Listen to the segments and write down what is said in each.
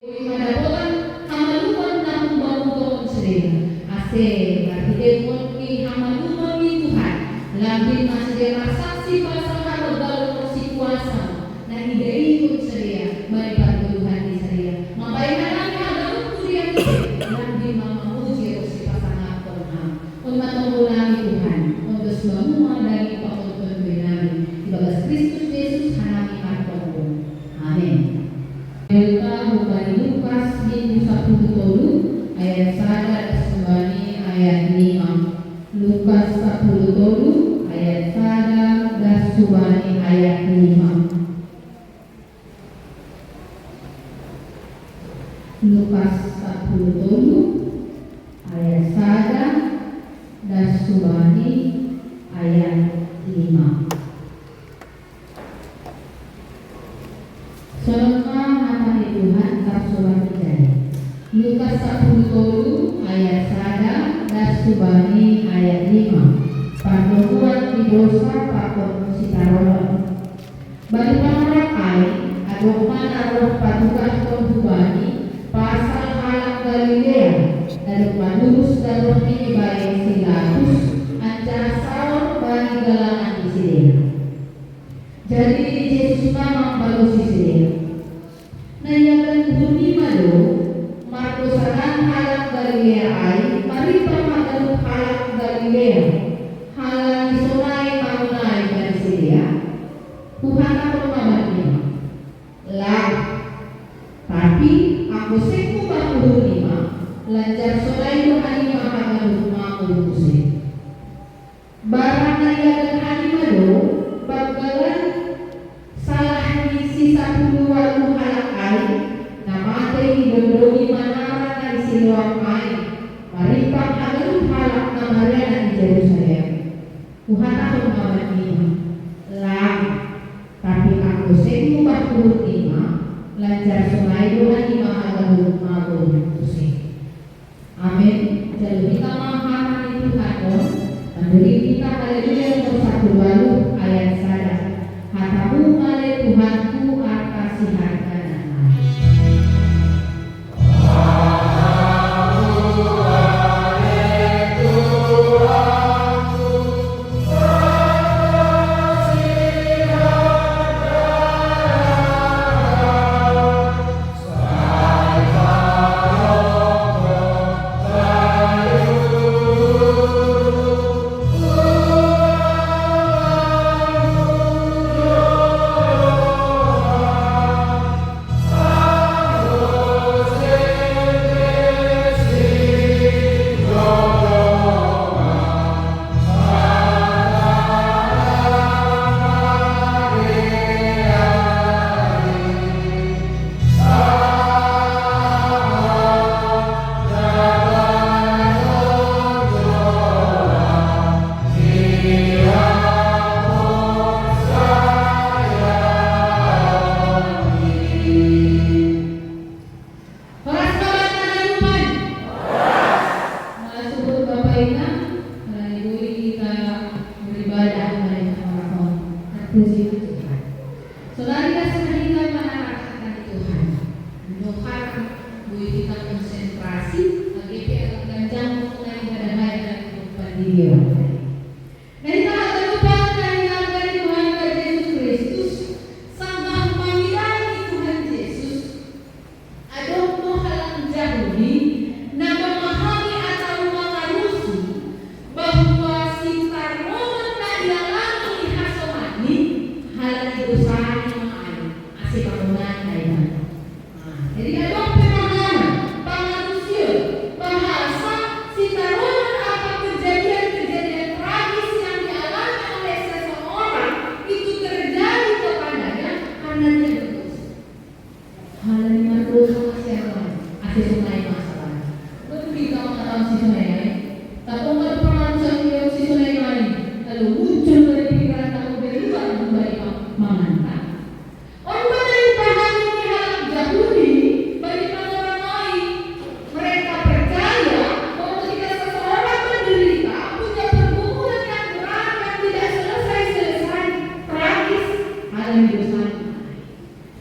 Madapotan hamaluman na kumbamuton sila. Ase, bakit ki hamaluman ni Tuhan. Labing masih saksi pasal dalam situasi na hidaikon sila. May pagtuluhan ni sila. Mabayaran ang hadapan kuliah labing mamamuji o si pasangat Tuhan. Kung matunggulan ni Tuhan, kung dos bangunan dari pakuntun namin. Ibagas Kristus Yesus hanami matunggu. Amin. Lukas bin 10 ayat 1 sembani ayat 5. Lukas 10 ayat 1 sembani ayat 5. Lukas 10 ayat 1 sembani ayat 5. Salam nama Tuhan tersurat terjadi. Lukas 10 ayat 1 subani ayat 5. Pertemuan di dosa pakon sitaron. Bagi pangarakai adok manaroh patugas konhubani pasal halak Galilea dan manurus dalam ini baik silatus ancara saur bagi galangan di sini. Jadi Yesus nama bagus di sini. Nayakan bumi malu, markusaran halak Galilea ay, maripang magalong halak Galilea, halak di sunay maunay Galilea, Tuhan ako mamatnya. Lah, tapi aku seku bakul lima, lancar sunay mo ani makagalong makulusik. Barang nayakan ani malu, bagalan salah di sisa puluhan halak namatay hidodoni manara na isiluang ay maripang agalong halak na Maria di Jerusalem. Tuhan ako mamatima lang, tapi ako semu bakul lima, lancar sungai doan di mahagalong magalong kusik. Amin. Jadi kita menghormati Tuhan memberi kita haleluya nomor 1 ayat 1. Hatamu male Tuhanku kasih harga dan mati.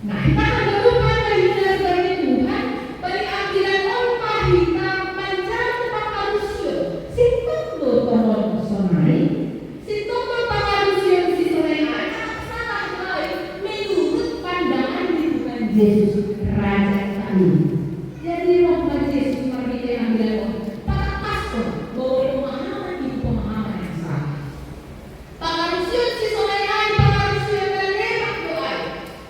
Nah, kita akan berubah dari Tuhan Yesus Raja kami. Jadi roh Yesus seperti yang bilang para pastor bahwa pemahaman itu pemahaman yang salah. Pengarusian si solehan, pengarusian menerima doa.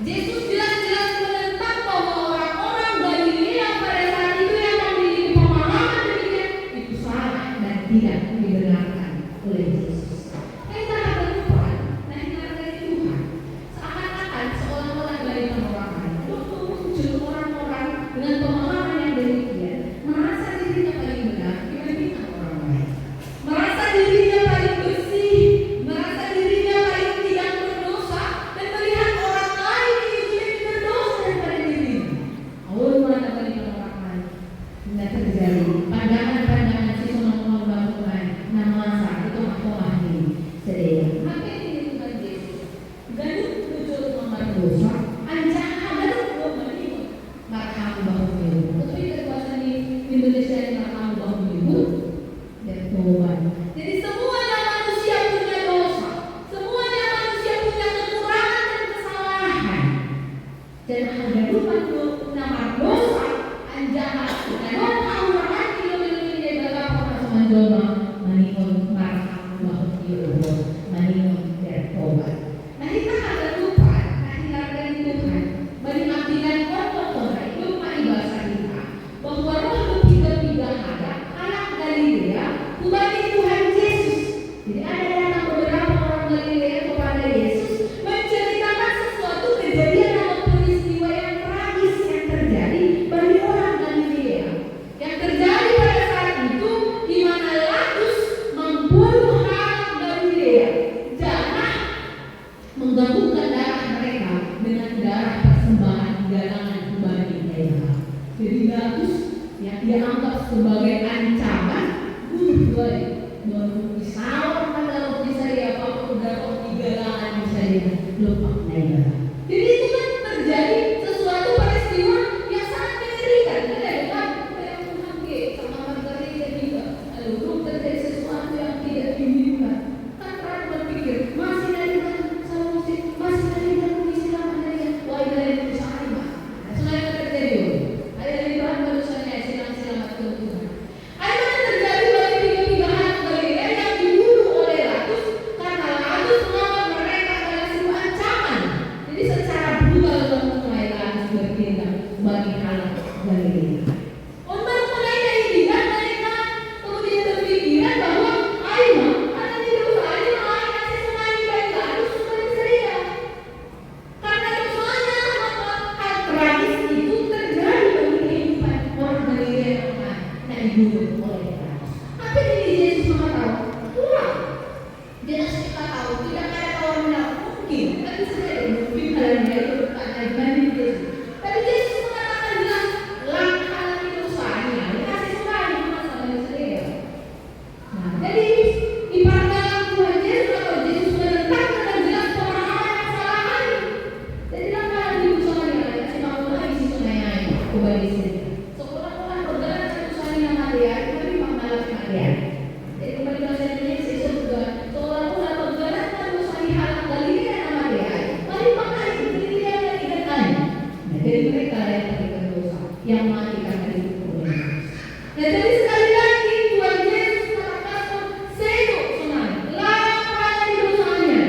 Yesus jelas-jelas menentang bahwa orang-orang Galilea pada saat itu yang memiliki pemahaman demikian itu salah dan tidak dibenarkan oleh Yesus. Kita harus lupa, nah kita dari Tuhan. Seakan-akan seolah-olah dari orang lain. Waktu muncul orang-orang dengan pemahaman yang demikian, merasa dirinya paling benar dibandingkan orang lain. Merasa dirinya paling bersih, merasa dirinya paling tidak berdosa, dan melihat orang lain itu lebih berdosa daripada dirinya. Awal mana bagi orang lain? Tidak terjadi. Pandangan-pandangan si sono-sono bangunan, nama saat itu aku ahli sedih. Maka ini Tuhan Yesus. Gaduh muncul nomor dosa, anjang gaduh belum menimut. Maka bahu minggu. Tapi kekuasaan di Indonesia yang maka bahu minggu dan Tuhan. Jadi semuanya manusia punya dosa, semuanya manusia punya kekurangan dan kesalahan. Dan ada lupa nama dosa, anjang dan orang kilo-kilo dalam orang menjono manikon marah bahu minggu, manikon dan Tuhan. Nah kita ada lupa, nah kita dari Tuhan. Bagi ambilan kotor-kotor itu mari bahasa kita bahwa roh ketiga ada anak Galilea kubagi Tuhan Yesus. Jadi ada datang beberapa orang Galilea kepada Yesus menceritakan sesuatu kejadian atau peristiwa yang tragis yang terjadi bagi orang Galilea. Yang terjadi pada saat itu di mana Latus membunuh anak Galilea. Jangan menggabungkan darah mereka dengan darah persembahan galangan kubani mereka. Jadi Latus yang dia anggap sebagai ancaman bunuh baru pisau pada roti saya apa udah roti galangan saya lupa mereka. Jadi itu kan terjadi sesuatu peristiwa yang sangat mengerikan. Tidak kan yang Tuhan sama Margarita juga. Lalu terjadi sesuatu yang tidak diinginkan. Kan orang berpikir masih ada masih ada istilah mereka. Wah ini dari perusahaan mah. Selain terjadi, ada dari bahan manusianya silang-silang Tuhan. Ada terjadi bagi tiga-tiga anak Galilea yang dibunuh oleh Latus karena Latus menganggap mereka adalah sebuah ancaman. Jadi secara brutal mulai Latus bertindak bagi anak Galilea. Untuk mulai ini dan mereka kemudian berpikiran bahwa Aima ada di dosa Aima kasih semuanya bagi Latus supaya ceria. Karena dosanya maka hal tragis itu terjadi bagi kehidupan orang Galilea yang lain dan dibunuh oleh Latus. Tapi ini Yesus mengatakan, kurang. Jelas kita tahu tidak ada orang yang mungkin, tapi saja mungkin kalian dia itu bertanya dibanding Yesus. Tapi Yesus mengatakan jelas langkah dosanya dikasih sekali sama ceria. Nah, jadi di pandangan Tuhan Yesus atau Yesus menentang dengan jelas pemahaman yang salah ini. Jadi langkah dosanya kasih tahu lagi si sungai kubani sini. Seolah-olah bergerak ke sungai Maria, tapi mengalami Maria. Jadi kembali bahasa Indonesia juga seolah-olah bergerak ke sungai anak Galilea dan Maria. Mari pakai Galilea dan ikan lain. Nah, jadi mereka yang terlibat dosa yang mati karena dihukum oleh Yesus. Nah, jadi sekali lagi Tuhan Yesus mengatakan sedok sungai, langkah dosanya.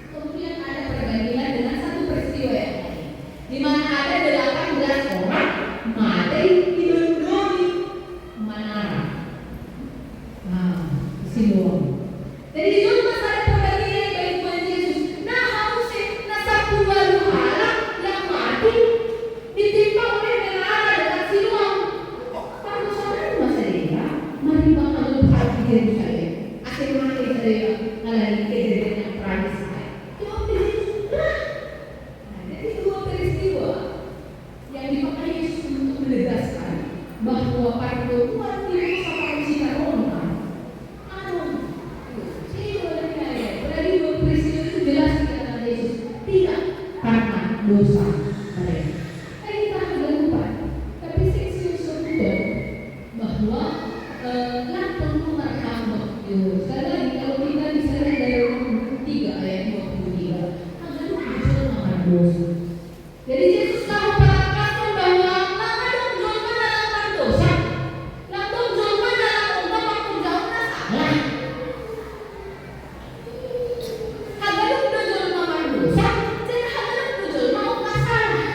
Kemudian ada perbandingan dengan satu peristiwa yang lain, di mana ada 18 orang mati di Bendoni Manara. Siluam. Jadi itu masalah perbandingan bagi Tuhan Yesus. Nah harusnya satu baru halak yang mati ditimpa oleh menara dekat Siluam. Kalau saudara masa dia, mari bakal berhati di Yerusalem. Akhir mati saya mengalami kejadian yang tragis. Cuma Yesus, nah jadi dua peristiwa. Yesus telah memperkatakan bahwa langadong jolma dalam dosa, langadong jolma dalam umpama pekerjaan salah. Hagadong jolma berdosa, dan hagadong jolma salah.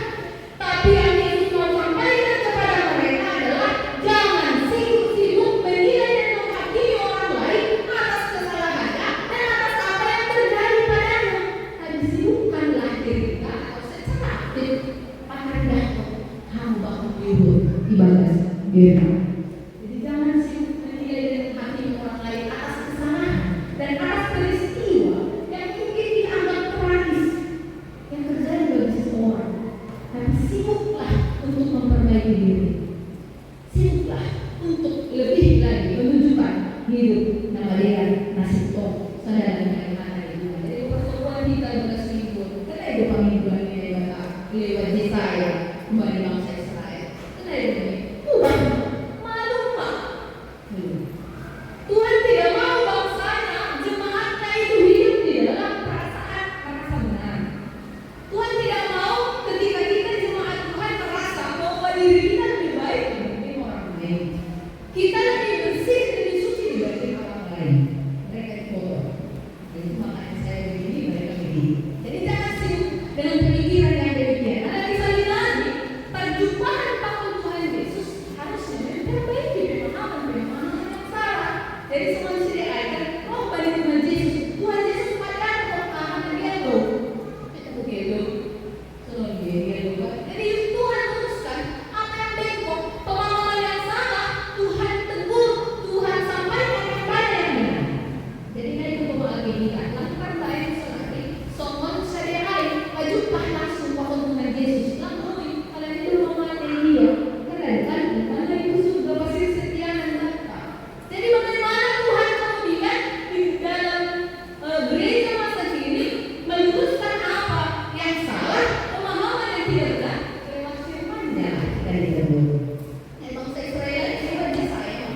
Tapi yang Yesus mau sampaikan kepada mereka adalah jangan sibuk-sibuk menilai dan menghakimi orang lain atas kesalahannya dan atas apa yang terjadi padanya. Tapi sibukkanlah diri kita atau secara aktif pada hamba hidup ibadah diri. Jadi jangan sibuk menilai dan menghakimi orang lain atas kesalahan dan atas peristiwa yang mungkin dianggap tragis yang terjadi bagi seseorang. Tapi sibuklah untuk memperbaiki diri. Sibuklah untuk lebih lagi menunjukkan hidup nama dia nasib toh saudara yang mana itu. Jadi pertemuan kita belas minggu, karena itu pemingguan ini lewat Yesaya kembali bangsa Israel. Karena itu Tuhan malu pak. Tuhan tidak mau bangsanya, jemaatnya itu hidup di dalam perasaan merasa benar. Tuhan tidak mau ketika kita jemaat Tuhan merasa bahwa diri kita lebih baik dibanding orang lain. Kita lebih bersih, lebih suci dibanding orang lain. Mereka itu kotor. Jadi makanya saya begini, mereka begini. Jadi jangan sibuk dengan pemikiran yang demikian. Analisa lagi, perjumpaan takut Tuhan Yesus harusnya memperbaiki pemahaman yang salah. Jadi semua sini ada, oh balik Tuhan Yesus. Tuhan Yesus padahal pemahaman dia loh. Kita begitu. Jadi Tuhan teruskan apa yang bengkok, pemahaman yang salah, Tuhan tegur, Tuhan sampaikan kepada yang benar. Jadi dari itu pemahaman kita, lakukan baik selagi, somon syariat, wajiblah langsung waktu Tuhan Yesus. Lalu kalau itu pemahaman dia, kan mana itu sudah pasti setia dan nyata. Jadi bagaimana Tuhan kemudian di dalam gereja masa kini meluruskan apa yang salah, pemahaman yang tidak benar lewat firman-Nya dari dahulu. Bangsa Israel lewat Yesaya.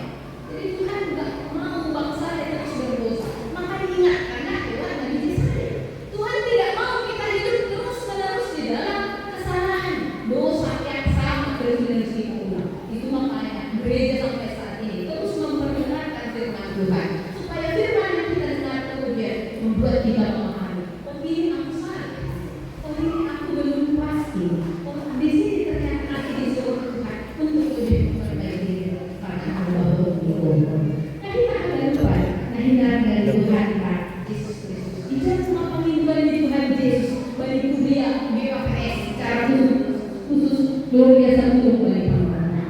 Jadi Tuhan tidak mau bangsa yang terus berdosa. Maka diingatkannya lewat Nabi Yesaya. Tuhan tidak mau kita hidup terus-menerus di dalam kesalahan, dosa yang sama terus-menerus diulang. Itu makanya gereja sampai saat ini terus memperdengarkan firman Tuhan supaya firman yang kita dengar kemudian membuat kita memahami. Ini aku salah. Ini aku belum pasti. Di sini ternyata aku disuruh Tuhan untuk lebih memperbaiki diri pada Allah Tuhan. Nah kita akan Tuhan, nah hindaran dari Tuhan Yesus Kristus. Itu semua pemimpinan di Tuhan Yesus bagi kuliah BPS secara khusus luar biasa untuk bagi pembangunan.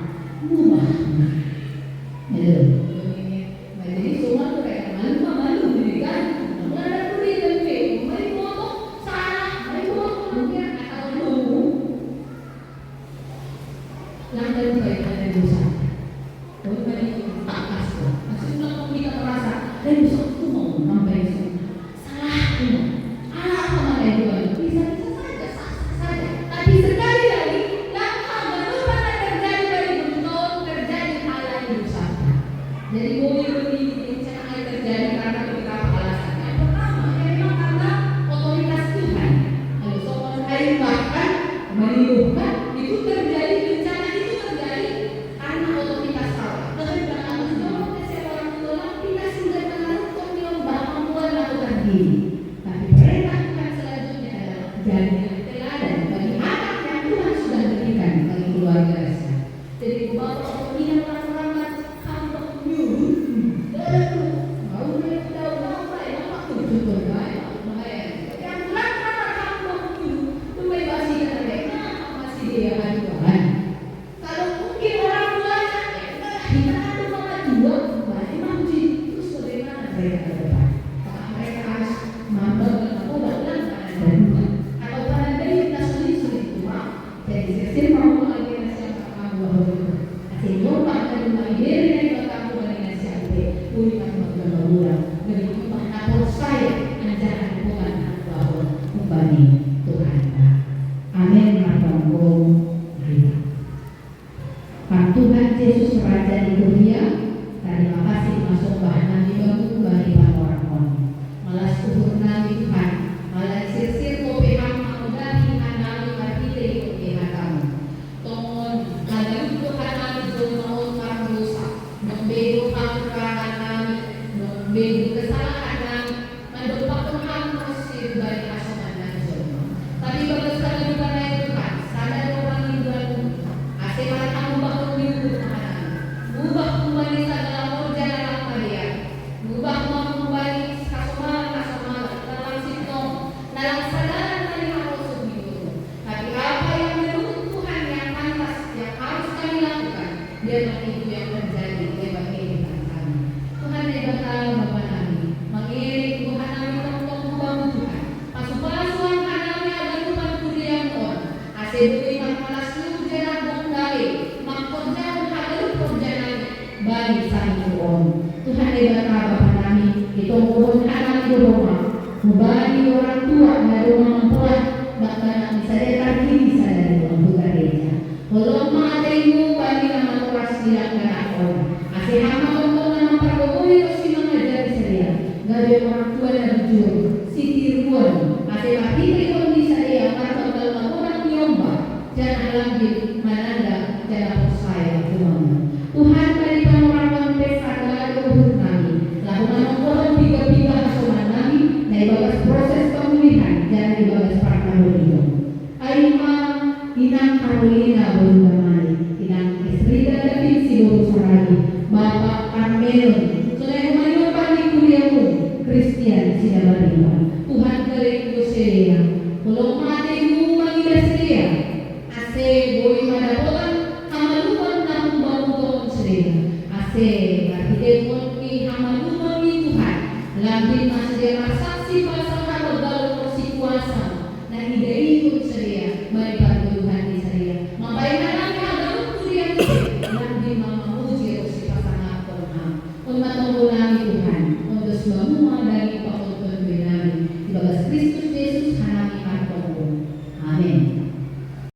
Mubah. Jadi semua tuh kayak malu diri kan. Nggak ada kuliah dan mari foto salah, mari foto mungkin atau nunggu. Langkah baik ada dosa. Bukan itu tak kasih. Maksudnya kalau kita merasa dan dosa itu mau sampai salah itu. Apa mana itu? Bisa saja saja. Tapi sekali lagi langkah baru pada terjadi dari bertahun terjadi hal yang dosa. Jadi boleh begini yang terjadi karena beberapa alasan. Yang pertama, memang karena otoritas Tuhan. Lalu soal air bahkan meniupkan itu terjadi, bencana itu terjadi karena otoritas Allah. Kehendak Allah dorong seorang tolong tidak sudah mengaruh yang mampu melakukan diri. Tapi perintah Tuhan selanjutnya adalah jadilah teladan bagi anak yang Tuhan sudah berikan bagi keluarga Israel. Jadi bapak pembina orang-orang hamba nyuruh, mau dia tahu apa yang aku cukup baik, yang langkah hamba nyuruh, membebasi mereka masih dia Tuhan. Kalau mungkin orang tuanya, kita ada mama dua, baik maju terus bagaimana mereka ke depan? Apakah mereka harus mandor dan aku ulang kanan atau kanan dari kita sulit cuma jadi sesir mau lagi nasi yang kamu bawa asal nyoba dan mengakhiri dari kamu dengan nasi ante pulihkan menggembala dari rumah atau saya ajaran Tuhan bahwa kembali Tuhan. Amin. Pak Tuhan Yesus Raja di dunia, terima kasih masuk bahan di bangku bagi orang-orang. Malas tuhur nabi Tuhan, malas sir-sir kopi hang mengudari anali martiri kopi hata biarlah itu yang terjadi lewat kehidupan kami. Tuhan hebat Allah Bapa kami, mengiring Tuhan kami untuk membangun Tuhan. Pasupasuan kami agar Tuhan kuliah on. Asebui mapalas lu jerah bongkali, makkerja menghadiri perjalanan bagi sang Tuhan. Tuhan hebat Allah Bapa kami, itu mohon anak di rumah, membagi orang tua dari rumah memperoleh bahkan bisa datang ini saya dari orang gereja. Belum matemu bagi nama Tuhan silang kenakon. Asih hama untuk nama pergoboi si mengajari saya. Gawe orang tua dan jujur, si tirwon. Asih mahiri kondi saya karena dalam orang nyomba. Jangan lagi mananda jangan percaya Tuhan. Tuhan bagi orang pesta dari uhur kami. Lakukan mohon tiga-tiga asuhan kami. Naibabas proses pemulihan jangan dibabas perkahunian. Aima Inang Carolina Bundamani, Inang Esrida David Sibo Saragi, Bapak Carmel, Selain Mayupan di Kuliamu, Christian Sidabarima, Tuhan Kerek Yosea, Kulong Matemu Magidasria, Ase Boy Madapotan, Hamalupan Namun Bangun Sria, Ase Barhidemon Ki Hamalupan di Tuhan, Lambin Masjid